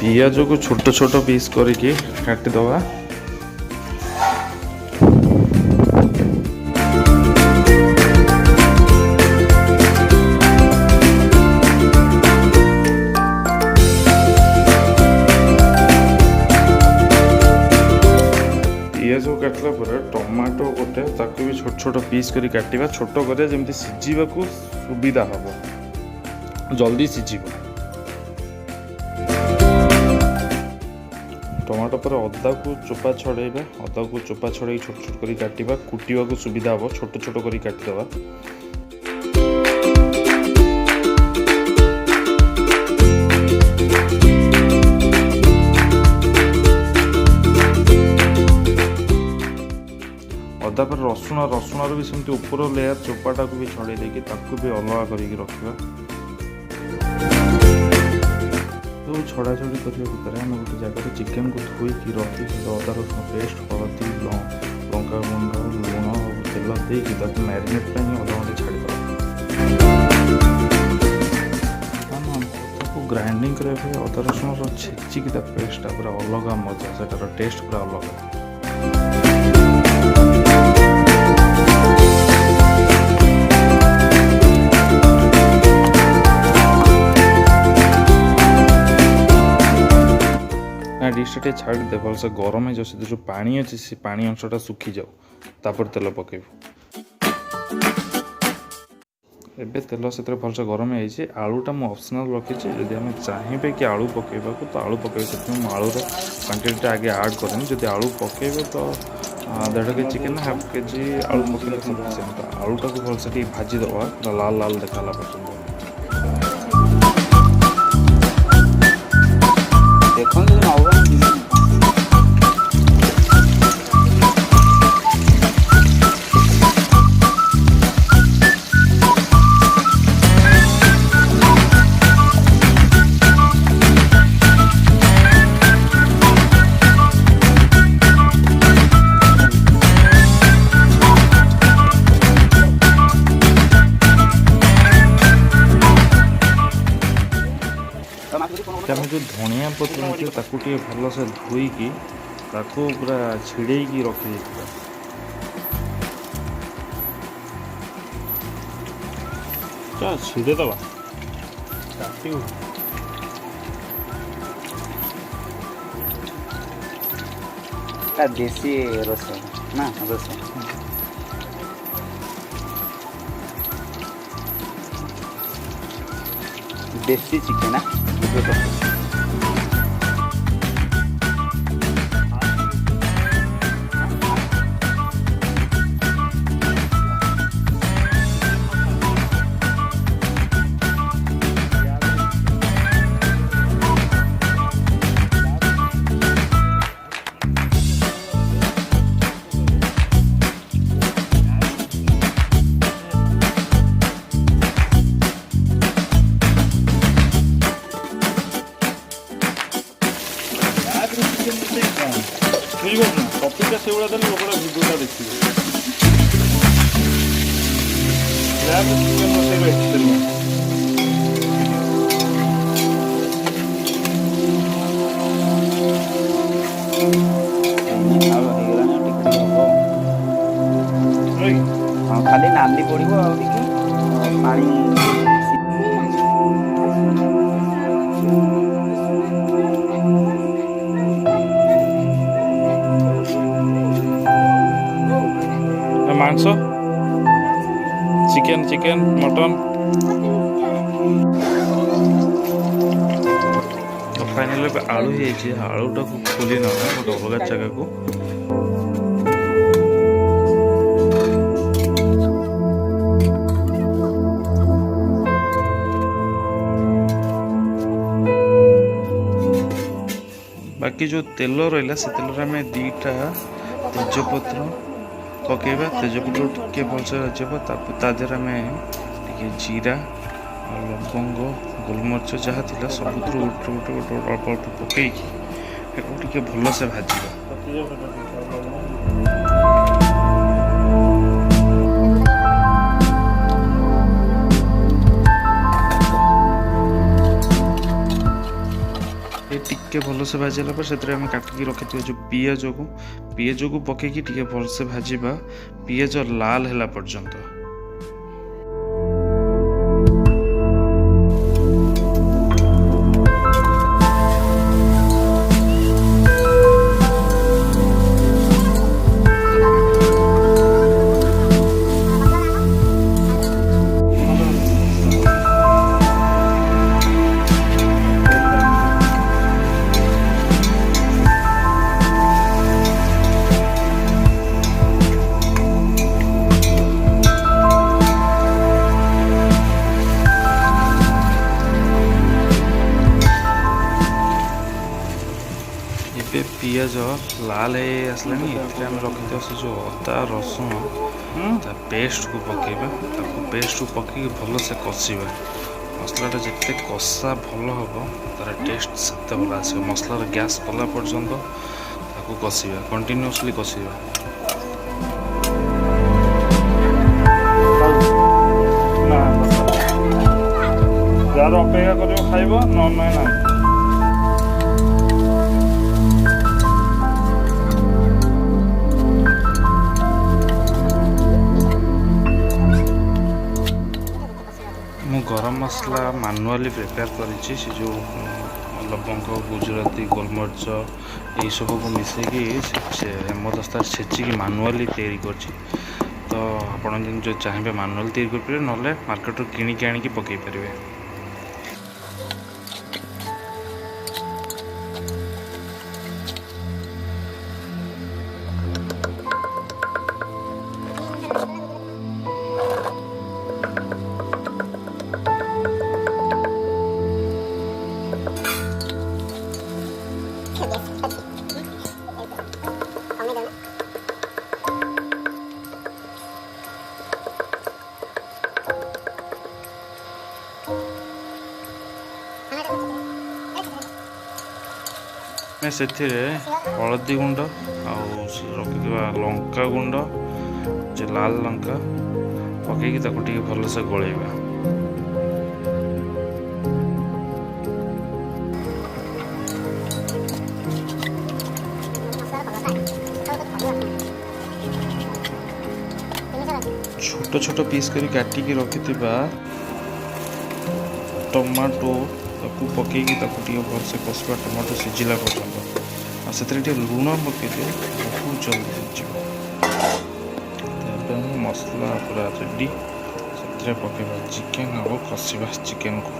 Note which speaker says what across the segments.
Speaker 1: पियाज को छोट छोट पीस करके काटिदवा। पियाज को काटला पर टमाटो गोटे ताकू भी छोट छोट पीस करी काटिबा। छोट करिया जेमती सिझीबा को सुविधा हबो, जल्दी सिझीबो। टमाटो पर अदा को चोपा छड़ेबा। अदा को चोपा छड़े छोट छोट करी काटिबा। कुटिबा को सुविधा हबो, छोट छोट करी काटिदबा। अदा पर रसुण भी सेमती ऊपर लेयर चोपाटा को भी छड़े देकी ताकू भी अलग करके रखिबा। तो छड़ा छड़ी करने भितर आम गोटे जगह चिकेन को धोईकी रखी अदा रसुण पेस्ट, हलदी, लंका गुंड, लुण तेल देकी मैरिनेट अधा घंटे छाड़ीद। ग्राइंडिंग करने अदा रसुण छेचिकी पेस्ट पूरा अलग मजा, से टेस्ट पूरा अलग। डिशटा छाड़ी दे भलसे गरम है जो पानी अच्छे से पानी अंशटा सुखी जाओ, तापर तेल पकेबू। एबे तेल से भलसे गरम है। आलूटा मु ऑप्शनल रखी, जदि आम चाहिए कि आलू पकेबा तो आलू पकेबे, से आलूर क्वांटिटी आगे ऐड करें। जदि आलू पकेबे तो 1.5 केजी चिकेन 1/2 केजी आलू पकेबे सफिशिएंट। आलूटा को भलसे भाजी दबा लाल लाल देखाला पर्यंत। जो धनिया पत्र अच्छे ताकू भल से धोईकी ताकू पूरा छिड़ेकी रखी छिड़े दबा।
Speaker 2: देसी रसुन ना रसुन देसी चिकेन ना
Speaker 1: टपिक से लोग भिडियोटा देखिए।
Speaker 2: खाली नाली पड़ो पानी
Speaker 1: मांस चिकेन मटन। तो फाइनली आलू आलूटा को खोली ना गोटे अलग जगह को बाकी जो तेल रहा से तेल आम 2टा तेजपत्र पकेबा। तेजपत्र टिके भलसे रजब आम टे जीरा लवंग गोलमरीच जहाँ थी सब गोटे अल्प अल्प पकईकी टे भलसे भाजवा। टिके भलसे भाजिला पर से काटिकी रखी जो पियाज को पकईकि टिके भलसे भाजिबा पियाज लाल होला पर्यंत। पियाज लाल है आसला रखी से जो अदा रसुण पेस्ट को पकेबा पेस्ट को पकई भल से कषा मसलाटा जिते कषा भल हम तार टेस्ट से भल आस मसलार गैस कला पर्यंत कषा कंटिन्यूअसली कषा।
Speaker 3: जार अपेक्षा कर खाइब न ना
Speaker 1: गरम मसला मानुआली प्रिपेयर करी से जो लवंग गुजराती गोलमरीच यही सब को मिसेकी हेमदस्ता छेचिकी मानुआली तैयारी कर तो आपन जो चाहिए मानुआली तैयारी कर ना मार्केट किणिकी आनिकी पकई पारे। मैं से हलदी गुंड रखी लंका गुंड जो लाल लंका पकईकि भल से गलैबा। छोट छोट पीस करी काटिकी रखि टमाटो ताकू पकईकि भलसे कषा टमाटो सिझिला पर्यंत से लुण पकईदे बहुत जल्दी हो मसला पूरा रेडी से पकेबा चिकेन और कषा चिकेन को।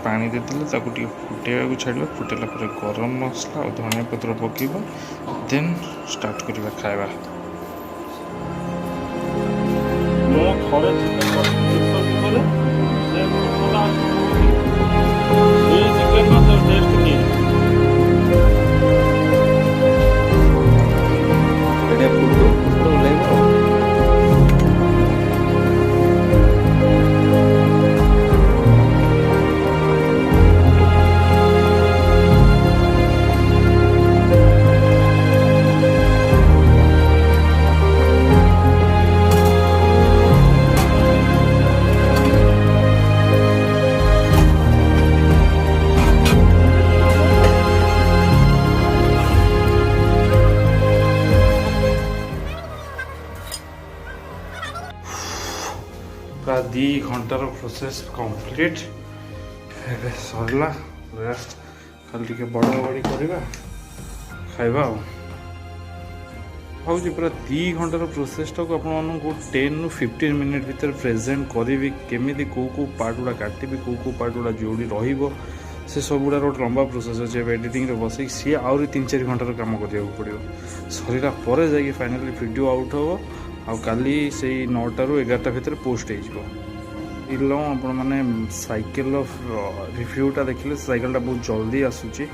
Speaker 1: पानी देते फुटेगा छाड़ा फुटेला गरम मसला और धनिया पत्र पकेबा देन स्टार्ट करवा खाइबा। 2 घंटार प्रोसेस कंप्लीट सरला रेस्ट खाली टिके बड़ा बड़ी करवा खाइबा भाई पूरा 2 घंटार प्रोसेसटा को आपको 10 ରୁ 15 मिनिट भितर प्रेजेंट करी केमी कौ पार्ट गुड़ा काटि कौ पार्ट गुड़ा जोड़ी रही से सब गुड़ा गोटे लंबा प्रोसेस अच्छे एडिटिंग बस सी आहरी 3-4 घंटार कम करा पड़ो सरला जा फाइनाली वीडियो आउट हम आउ काली से 9टा ରୁ 11टा भितर पोस्ट हो आप मैंने साइकेल रिव्यूटा देखिले साइकेलटा बहुत जल्दी आसूची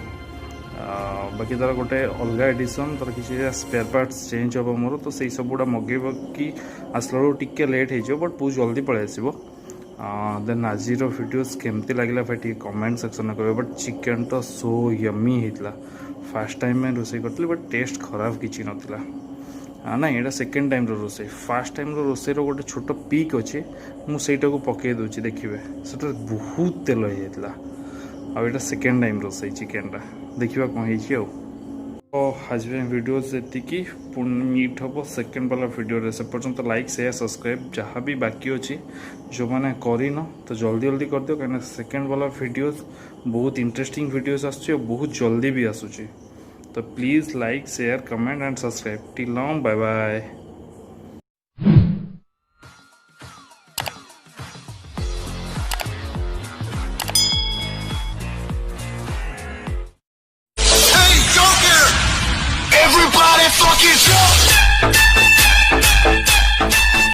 Speaker 1: बाकी तार गोटे अलग एडिशन तार किसी स्पेयर पार्ट्स चेंज हम मोर तो सही सब गुड़ा मगेब कि आसला टिके लेट हो बट बहुत जल्दी पलि आसो देन आज वीडियोस केमती लगे भाई कमेंट सेक्शन में कहे बट चिकेन तो सो यमी होता फास्ट टाइम में रोसे करी बट टेस्ट खराब किसी नाला ना यहाँ सेकेंड टाइम रोसे फास्ट टाइम रोसे गोटे छोट पीक अच्छे मुझे पकई दूसरी देखिए से बहुत तेल हो जाता आईटा सेकेंड टाइम रोसे चिकेनटा देखा कौन हो तो आज वीडियोस ये पुणी मीट हम सेकेंड वाला वीडियो से पर्यंत लाइक शेयर सब्सक्राइब जहाँ भी बाकी अच्छी जो मैंने करन तो जल्दी जल्दी कर दियो कहीं सेकेंड वाला वीडियोस बहुत इंटरेस्टिंग वीडियोस आसुची और बहुत जल्दी भी आसुची तो please like share comment and subscribe till now bye bye.